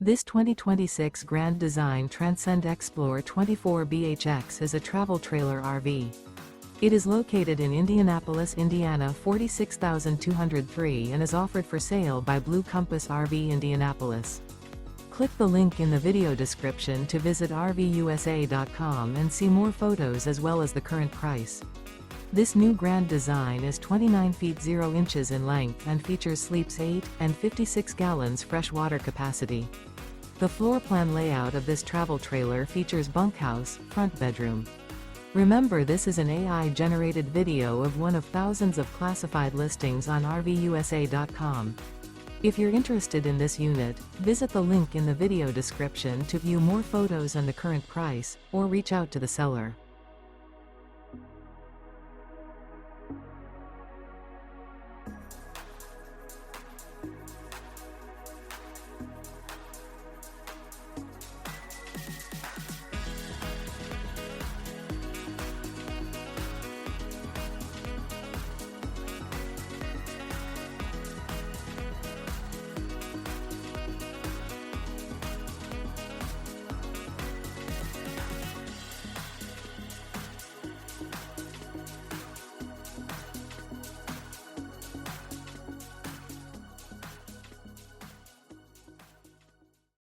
This 2026 Grand Design Transcend Xplor 24BHX is a travel trailer RV. It is located in Indianapolis, Indiana 46203 and is offered for sale by Blue Compass RV Indianapolis. Click the link in the video description to visit RVUSA.com and see more photos as well as the current price. This new Grand Design is 29 feet 0 inches in length and features sleeps 8 and 56 gallons fresh water capacity. The floor plan layout of this travel trailer features bunkhouse, front bedroom. Remember, this is an AI-generated video of one of thousands of classified listings on RVUSA.com. If you're interested in this unit, visit the link in the video description to view more photos and the current price, or reach out to the seller.